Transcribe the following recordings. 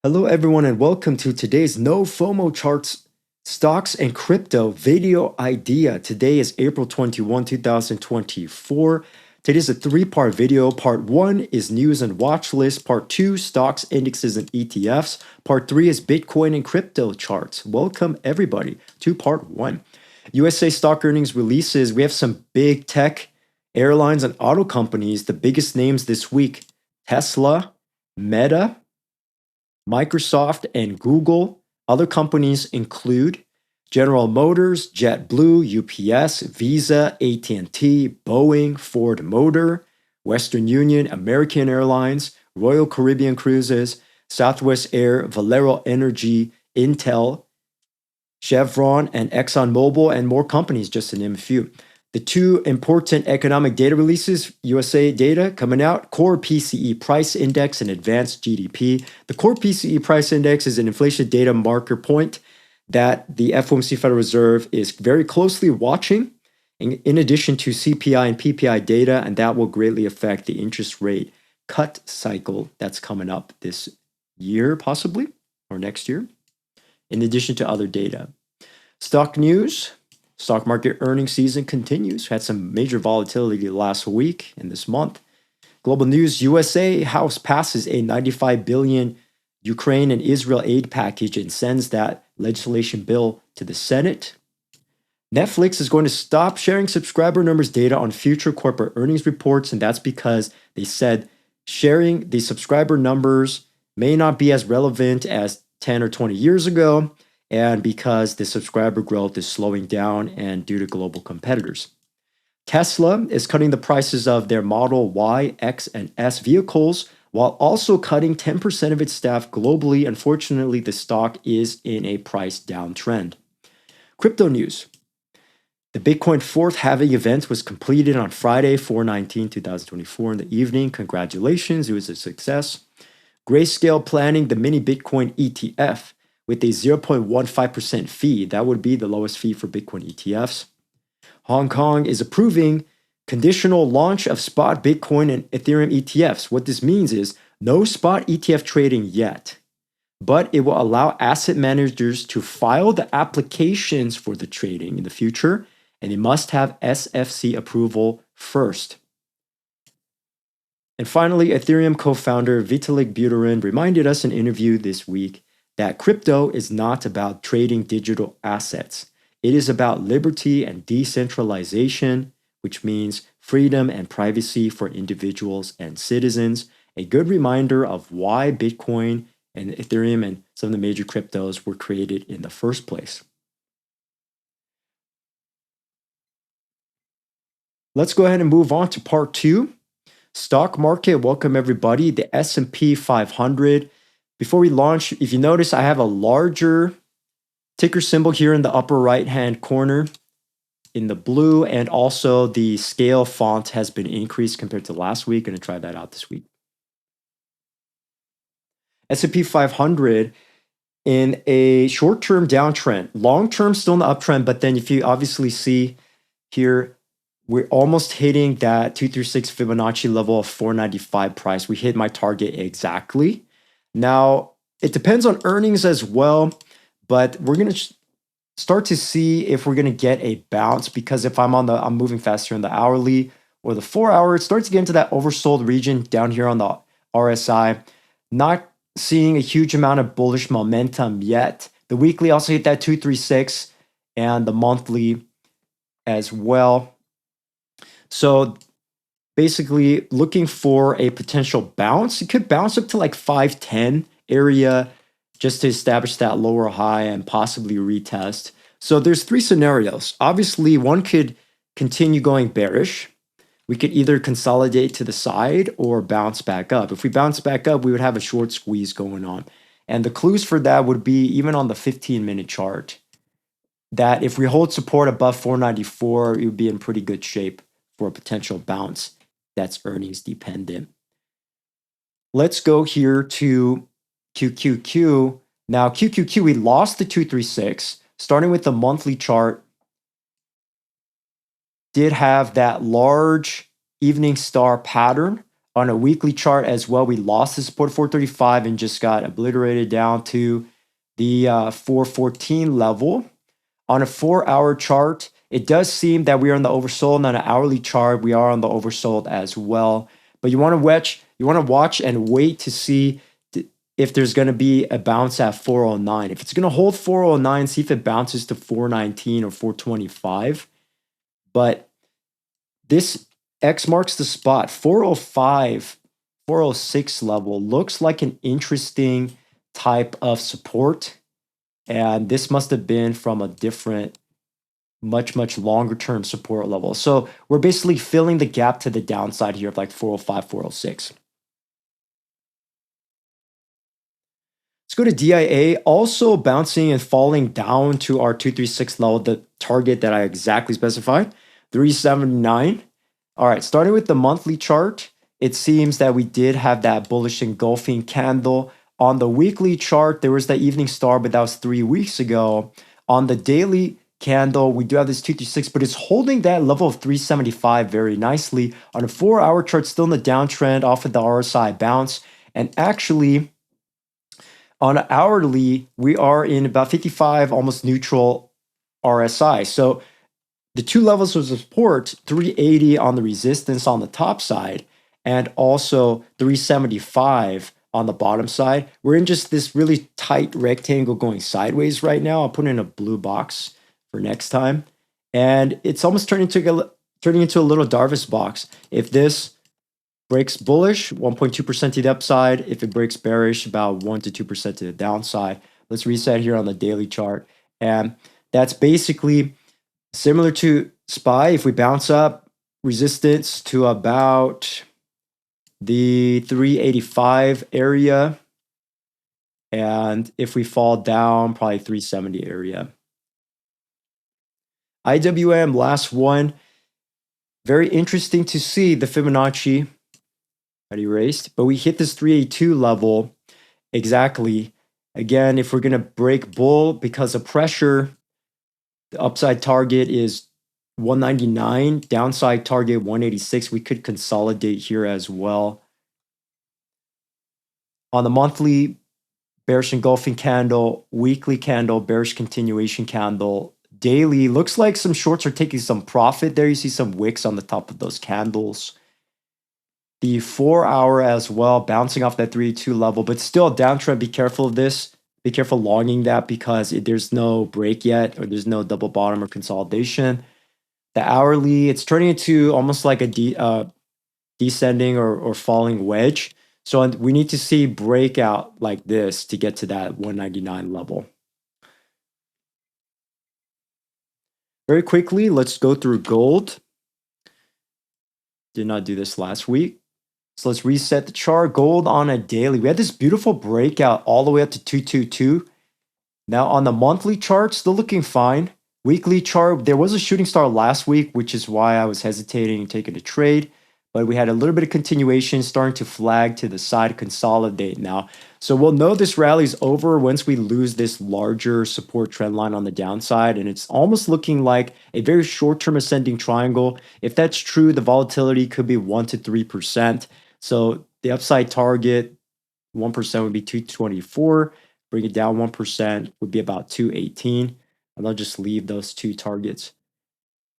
Hello, everyone, and welcome to today's No FOMO Charts Stocks and Crypto Video Idea. Today is April 21, 2024. Today's a three-part video. Part 1 is news and watch list. Part 2, stocks, indexes, and ETFs. Part 3 is Bitcoin and crypto charts. Welcome, everybody, to Part 1. USA stock earnings releases. We have some big tech, airlines, and auto companies. The biggest names this week: Tesla, Meta, Microsoft, and Google. Other companies include General Motors, JetBlue, UPS, Visa, AT&T, Boeing, Ford Motor, Western Union, American Airlines, Royal Caribbean Cruises, Southwest Air, Valero Energy, Intel, Chevron, and ExxonMobil, and more companies, just to name a few. The two important economic data releases, USA data coming out, Core PCE Price Index and Advanced GDP. The Core PCE Price Index is an inflation data marker point that the FOMC Federal Reserve is very closely watching, in addition to CPI and PPI data, and that will greatly affect the interest rate cut cycle that's coming up this year, possibly, or next year, in addition to other data. Stock news. Stock market earnings season continues. Had some major volatility last week and this month. Global news: USA House passes a $95 billion Ukraine and Israel aid package and sends that legislation bill to the Senate. Netflix is going to stop sharing subscriber numbers data on future corporate earnings reports, and that's because they said sharing the subscriber numbers may not be as relevant as 10 or 20 years ago, and because the subscriber growth is slowing down and due to global competitors. Tesla is cutting the prices of their Model Y, X, and S vehicles while also cutting 10% of its staff globally. Unfortunately, the stock is in a price downtrend. Crypto news. The Bitcoin fourth halving event was completed on Friday, 4/19/2024 in the evening. Congratulations, it was a success. Grayscale planning the mini Bitcoin ETF with a 0.15% fee. That would be the lowest fee for Bitcoin ETFs. Hong Kong is approving conditional launch of spot Bitcoin and Ethereum ETFs. What this means is no spot ETF trading yet, but it will allow asset managers to file the applications for the trading in the future, and they must have SFC approval first. And finally, Ethereum co-founder Vitalik Buterin reminded us in an interview this week that crypto is not about trading digital assets. It is about liberty and decentralization, which means freedom and privacy for individuals and citizens. A good reminder of why Bitcoin and Ethereum and some of the major cryptos were created in the first place. Let's go ahead and move on to part 2. Stock market. Welcome, everybody. The S&P 500. Before we launch, if you notice, I have a larger ticker symbol here in the upper right-hand corner in the blue, and also the scale font has been increased compared to last week. Going to try that out this week. S&P 500 in a short-term downtrend. Long-term still in the uptrend, but then if you obviously see here, we're almost hitting that 236 Fibonacci level of 495 price. We hit my target exactly. Now, it depends on earnings as well, but we're going to start to see if we're going to get a bounce, because if I'm moving faster in the hourly or the 4 hour, it starts to get into that oversold region down here on the RSI. Not seeing a huge amount of bullish momentum yet. The weekly also hit that 236 and the monthly as well. So basically looking for a potential bounce. It could bounce up to like 510 area just to establish that lower high and possibly retest. So there's three scenarios. Obviously, one could continue going bearish. We could either consolidate to the side or bounce back up. If we bounce back up, we would have a short squeeze going on. And the clues for that would be even on the 15-minute chart, that if we hold support above 494, it would be in pretty good shape for a potential bounce that's earnings dependent. Let's go here to QQQ. Now, QQQ, we lost the 236. Starting with the monthly chart, did have that large evening star pattern On a weekly chart as well, we lost the support 435 and just got obliterated down to the 414 level. On a 4-hour chart, it does seem that we are on the oversold. On an hourly chart, we are on the oversold as well. But you want to watch and wait to see if there's going to be a bounce at 409. If it's going to hold 409, see if it bounces to 419 or 425. But this X marks the spot. 405, 406 level looks like an interesting type of support. And this must have been from a different, much longer term support level. So we're basically filling the gap to the downside here of like 405, 406. Let's go to DIA, also bouncing and falling down to our 236 level, the target that I exactly specified, 379. All right, starting with the monthly chart, it seems that we did have that bullish engulfing candle. On the weekly chart, there was that evening star, but that was 3 weeks ago. On the daily candle, we do have this 236, but it's holding that level of 375 very nicely. On a 4-hour chart, still in the downtrend off of the RSI bounce. And actually, on an hourly, we are in about 55, almost neutral RSI. So the two levels of support, 380 on the resistance on the top side, and also 375 on the bottom side. We're in just this really tight rectangle going sideways right now. I'll put in a blue box for next time. And it's almost turning into a little Darvis box. If this breaks bullish, 1.2% to the upside. If it breaks bearish, about 1 to 2% to the downside. Let's reset here on the daily chart. And that's basically similar to SPY. If we bounce up, resistance to about the 385 area. And if we fall down, probably 370 area. IWM, last one. Very interesting to see the Fibonacci got erased, but we hit this 382 level exactly. Again, if we're going to break bull because of pressure, the upside target is 199, downside target 186. We could consolidate here as well. On the monthly, bearish engulfing candle, weekly candle, bearish continuation candle, daily, looks like some shorts are taking some profit there. You see some wicks on the top of those candles. The 4-hour as well, bouncing off that 382 level, but still a downtrend. Be careful of this. Be careful longing that because there's no break yet, or there's no double bottom or consolidation. The hourly, it's turning into almost like a descending or falling wedge. So we need to see breakout like this to get to that 199 level. Very quickly, let's go through gold. Did not do this last week. So let's reset the chart. Gold on a daily. We had this beautiful breakout all the way up to 222. Now on the monthly chart, still looking fine. Weekly chart, there was a shooting star last week, which is why I was hesitating taking a trade. But we had a little bit of continuation, starting to flag to the side, consolidate now. So we'll know this rally is over once we lose this larger support trend line on the downside. And it's almost looking like a very short-term ascending triangle. If that's true, the volatility could be 1 to 3%. So the upside target, 1% would be 224. Bring it down 1% would be about 218. And I'll just leave those two targets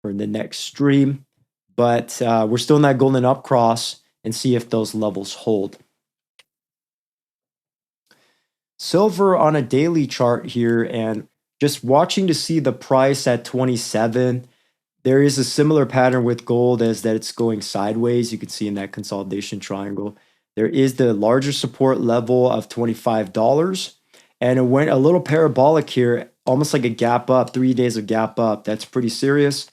for the next stream. But we're still in that golden up cross and see if those levels hold. Silver on a daily chart here, and just watching to see the price at 27. There is a similar pattern with gold as that it's going sideways. You can see in that consolidation triangle. There is the larger support level of $25. And it went a little parabolic here, almost like a gap up, 3 days of gap up. That's pretty serious.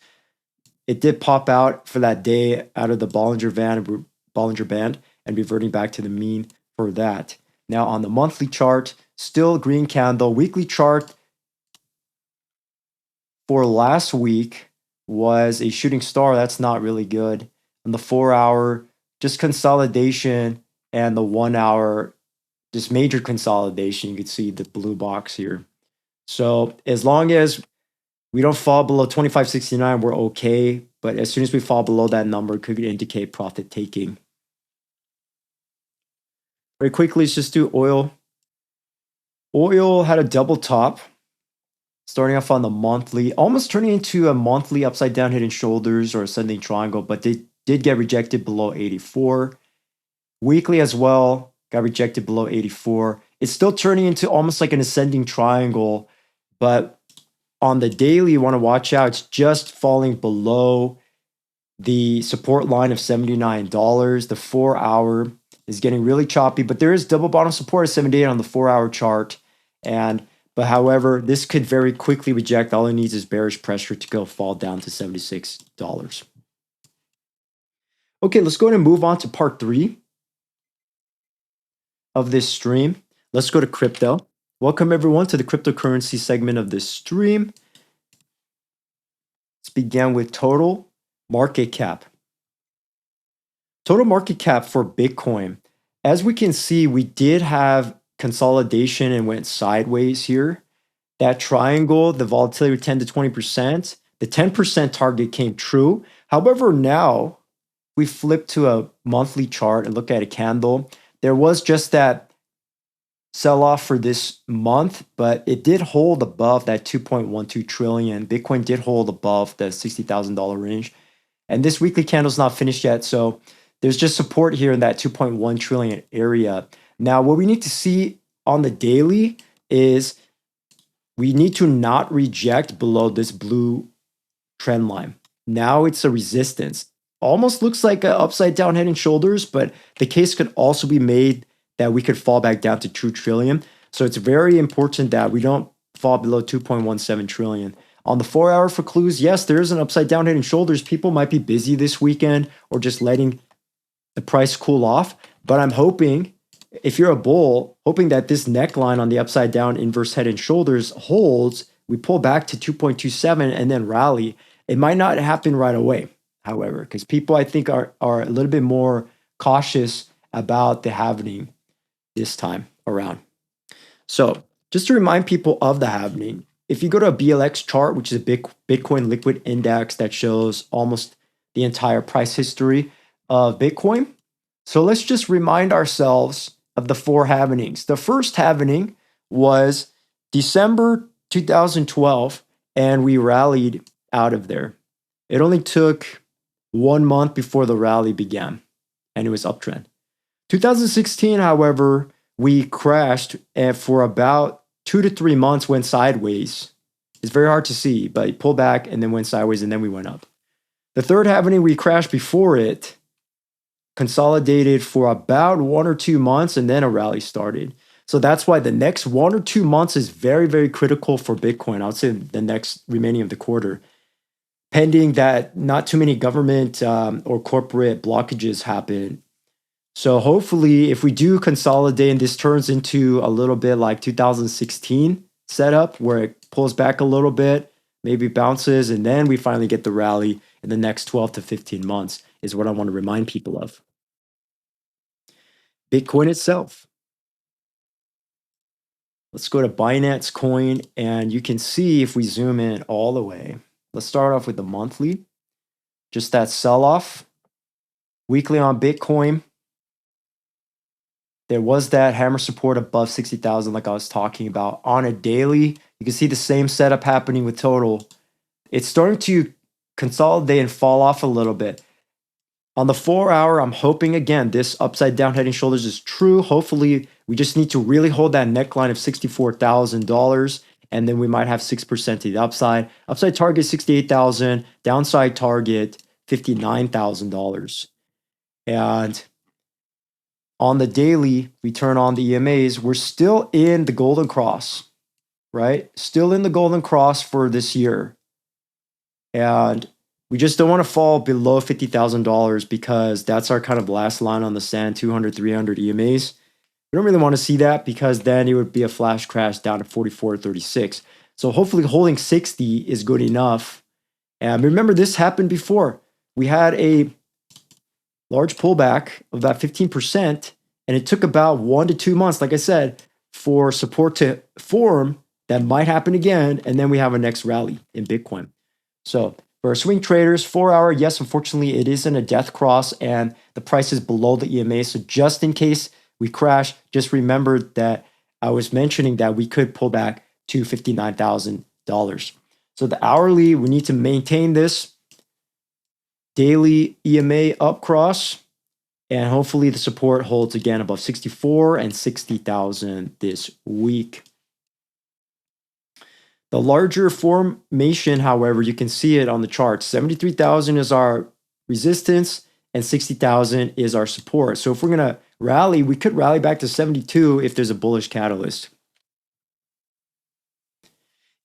It did pop out for that day out of the Bollinger Band and reverting back to the mean for that. Now on the monthly chart, still green candle. Weekly chart for last week was a shooting star. That's not really good. On the 4-hour, just consolidation, and the 1-hour, just major consolidation. You can see the blue box here. So as long as we don't fall below 25.69, we're okay. But as soon as we fall below that number, it could indicate profit taking. Very quickly, let's just do oil. Oil had a double top, starting off on the monthly, almost turning into a monthly upside down head and shoulders or ascending triangle, but they did get rejected below 84. Weekly as well, got rejected below 84. It's still turning into almost like an ascending triangle, but on the daily, you want to watch out. It's just falling below the support line of $79. The 4-hour is getting really choppy, but there is double bottom support at 78 on the 4-hour chart. But however, this could very quickly reject. All it needs is bearish pressure to go fall down to $76. Okay, let's go ahead and move on to part 3 of this stream. Let's go to crypto. Welcome everyone to the cryptocurrency segment of this stream. Let's begin with total market cap. Total market cap for Bitcoin. As we can see, we did have consolidation and went sideways here. That triangle, the volatility 10 to 20%, the 10% target came true. However, now we flip to a monthly chart and look at a candle. There was just that sell-off for this month, but it did hold above that 2.12 trillion. Bitcoin did hold above the $60,000 range. And this weekly candle is not finished yet, so there's just support here in that 2.1 trillion area. Now, what we need to see on the daily is we need to not reject below this blue trend line. Now it's a resistance. Almost looks like an upside down head and shoulders, but the case could also be made that we could fall back down to 2 trillion. So it's very important that we don't fall below 2.17 trillion. On the 4-hour for clues, yes, there is an upside down head and shoulders. People might be busy this weekend or just letting the price cool off. But I'm hoping, if you're a bull, hoping that this neckline on the upside down inverse head and shoulders holds, we pull back to 2.27 and then rally. It might not happen right away, however, because people, I think, are a little bit more cautious about the halving this time around. So just to remind people of the halving, if you go to a BLX chart, which is a Bitcoin liquid index that shows almost the entire price history of Bitcoin. So let's just remind ourselves of the 4 halvings. The first halving was December 2012, and we rallied out of there. It only took 1 month before the rally began, and it was uptrend. 2016, however, we crashed and for about 2 to 3 months went sideways. It's very hard to see, but it pulled back and then went sideways and then we went up. The third halving, we crashed before it, consolidated for about 1 or 2 months, and then a rally started. So that's why the next 1 or 2 months is very, very critical for Bitcoin. I would say the next remaining of the quarter, pending that not too many government or corporate blockages happen. So hopefully, if we do consolidate and this turns into a little bit like 2016 setup, where it pulls back a little bit, maybe bounces, and then we finally get the rally in the next 12 to 15 months, is what I want to remind people of. Bitcoin itself. Let's go to Binance Coin, and you can see if we zoom in all the way. Let's start off with the monthly. Just that sell-off. Weekly on Bitcoin. There was that hammer support above 60,000 like I was talking about. On a daily, you can see the same setup happening with total. It's starting to consolidate and fall off a little bit. On the 4-hour, I'm hoping, again, this upside down head and shoulders is true. Hopefully, we just need to really hold that neckline of $64,000, and then we might have 6% to the upside. Upside target, $68,000. Downside target, $59,000. And on the daily, we turn on the EMAs. We're still in the golden cross, right? Still in the golden cross for this year. And we just don't want to fall below $50,000 because that's our kind of last line on the sand, 200, 300 EMAs. We don't really want to see that because then it would be a flash crash down to 44, 36. So hopefully holding 60 is good enough. And remember, this happened before. We had a large pullback of about 15%, and it took about 1 to 2 months, like I said, for support to form. That might happen again, and then we have a next rally in Bitcoin. So for swing traders, 4-hour, yes, unfortunately, it is in a death cross, and the price is below the EMA. So just in case we crash, just remember that I was mentioning that we could pull back to $59,000. So the hourly, we need to maintain this daily EMA up cross, and hopefully the support holds again above 64 and 60,000 this week. The larger formation, however, you can see it on the chart. 73,000 is our resistance and 60,000 is our support. So if we're going to rally, we could rally back to 72 if there's a bullish catalyst.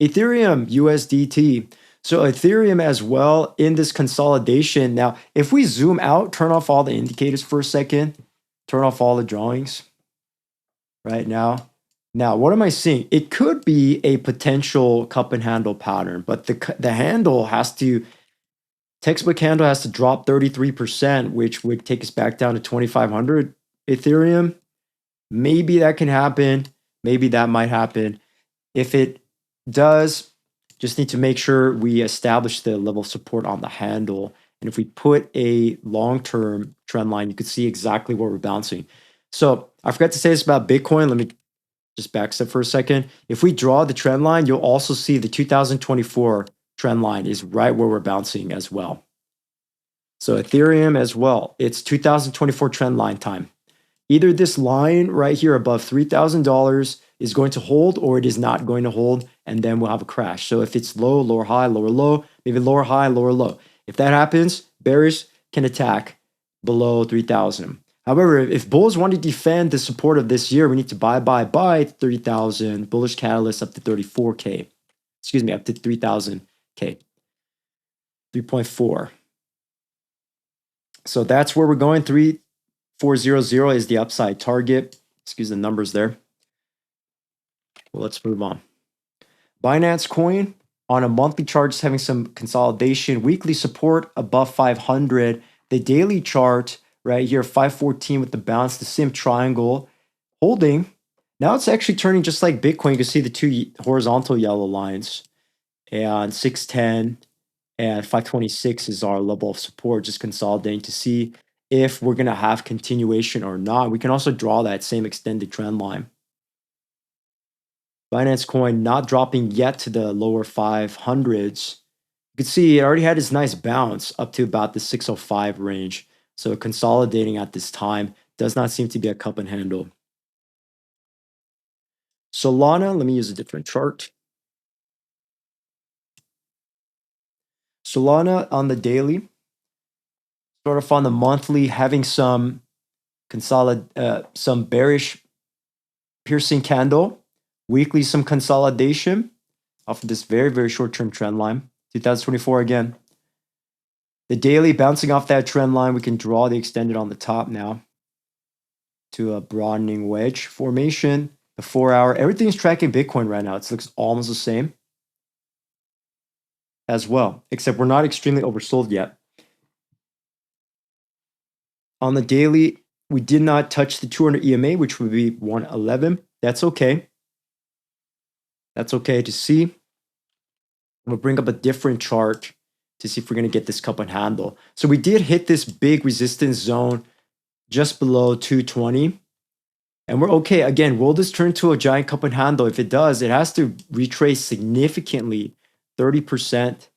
Ethereum, USDT. So Ethereum as well in this consolidation. Now, if we zoom out, turn off all the indicators for a second, turn off all the drawings right now. Now, what am I seeing? It could be a potential cup and handle pattern, but the handle has to, textbook handle has to drop 33%, which would take us back down to 2,500 Ethereum. Maybe that can happen. Maybe that might happen. If it does, just need to make sure we establish the level of support on the handle. And if we put a long-term trend line, you could see exactly where we're bouncing. So I forgot to say this about Bitcoin. Let me just backstep for a second. If we draw the trend line, you'll also see the 2024 trend line is right where we're bouncing as well. So Ethereum as well, it's 2024 trend line time. Either this line right here above $3,000 is going to hold or it is not going to hold, and then we'll have a crash. So if it's low, lower, high, lower, low, maybe lower, high, lower, low. If that happens, bearish can attack below 3,000. However, if bulls want to defend the support of this year, we need to buy 30,000. Bullish catalyst up to 34K. Excuse me, up to 3,000K. 3.4. So that's where we're going. 3,400 is the upside target. Excuse the numbers there. Well, let's move on. Binance Coin on a monthly chart is having some consolidation. Weekly support above 500. The daily chart right here, 514 with the bounce, the same triangle holding. Now it's actually turning just like Bitcoin. You can see the two horizontal yellow lines, and 610 and 526 is our level of support, just consolidating to see if we're going to have continuation or not. We can also draw that same extended trend line. Binance Coin not dropping yet to the lower 500s. You can see it already had this nice bounce up to about the 605 range. So consolidating at this time does not seem to be a cup and handle. Solana, let me use a different chart. Solana on the daily, sort of on the monthly, having some bearish piercing candle. Weekly, some consolidation off of this very, very short-term trend line. 2024 again. The daily bouncing off that trend line, we can draw the extended on the top now to a broadening wedge formation. The 4-hour, everything's tracking Bitcoin right now. It looks almost the same as well, except we're not extremely oversold yet. On the daily, we did not touch the 200 EMA, which would be 111. That's okay. That's okay to see. We'll bring up a different chart to see if we're going to get this cup and handle. So we did hit this big resistance zone just below 220. And we're okay. Again, will this turn to a giant cup and handle? If it does, it has to retrace significantly, 30%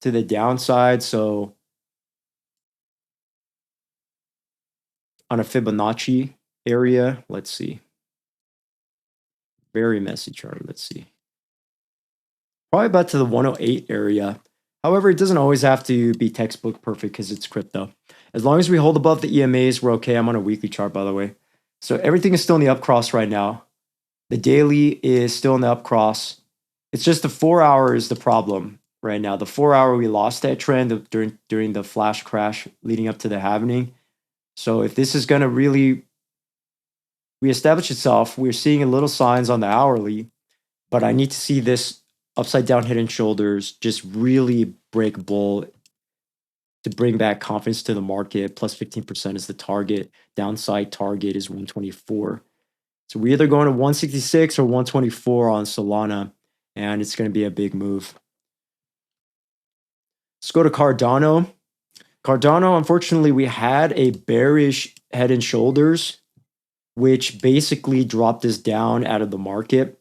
to the downside. So on a Fibonacci area, let's see. Very messy chart. Let's see. Probably about to the 108 area. However, it doesn't always have to be textbook perfect because it's crypto. As long as we hold above the EMAs, we're okay. I'm on a weekly chart, by the way. So everything is still in the up cross right now. The daily is still in the up cross. It's just the 4-hour is the problem right now. The 4-hour, we lost that trend during the flash crash leading up to the halving. So if this is going to really reestablish itself, we're seeing a little signs on the hourly, but I need to see this upside down head and shoulders just really break bull to bring back confidence to the market. Plus 15% is the target. Downside target is 124. So we're either going to 166 or 124 on Solana, and it's going to be a big move. Let's go to Cardano. Cardano, unfortunately, we had a bearish head and shoulders which basically dropped this down out of the market.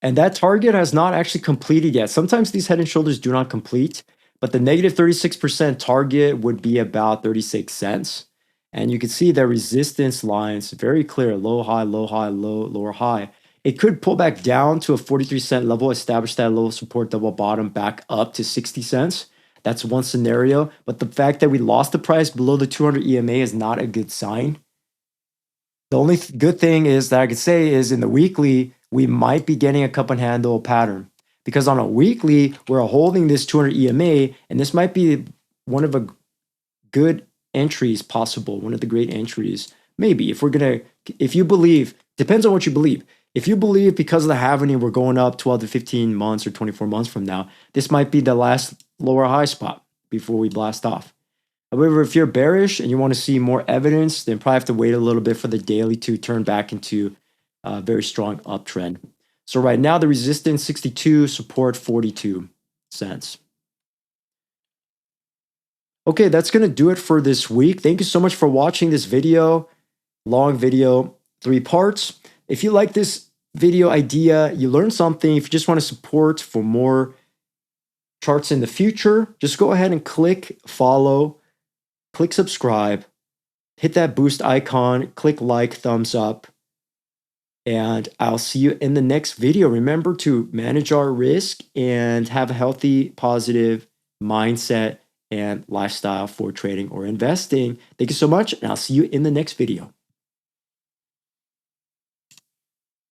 And that target has not actually completed yet. Sometimes these head and shoulders do not complete, but the negative 36% target would be about 36 cents. And you can see the resistance lines very clear, low, high, low, high, low, lower, high. It could pull back down to a 43-cent level, establish that low support double bottom back up to 60 cents. That's one scenario. But the fact that we lost the price below the 200 EMA is not a good sign. The only good thing is that I could say is in the weekly, we might be getting a cup and handle pattern. Because on a weekly, we're holding this 200 EMA, and this might be one of a good entries possible, one of the great entries. Maybe if you believe, depends on what you believe. If you believe because of the halving, we're going up 12 to 15 months or 24 months from now, this might be the last lower high spot before we blast off. However, if you're bearish and you want to see more evidence, then probably have to wait a little bit for the daily to turn back into a very strong uptrend. So right now, the resistance 62, support 42 cents. Okay, that's going to do it for this week. Thank you so much for watching this video. Long video, 3 parts. If you like this video idea, you learned something, if you just want to support for more charts in the future, just go ahead and click follow, click subscribe, hit that boost icon, click like, thumbs up, and I'll see you in the next video. Remember to manage our risk and have a healthy, positive mindset and lifestyle for trading or investing. Thank you so much, and I'll see you in the next video.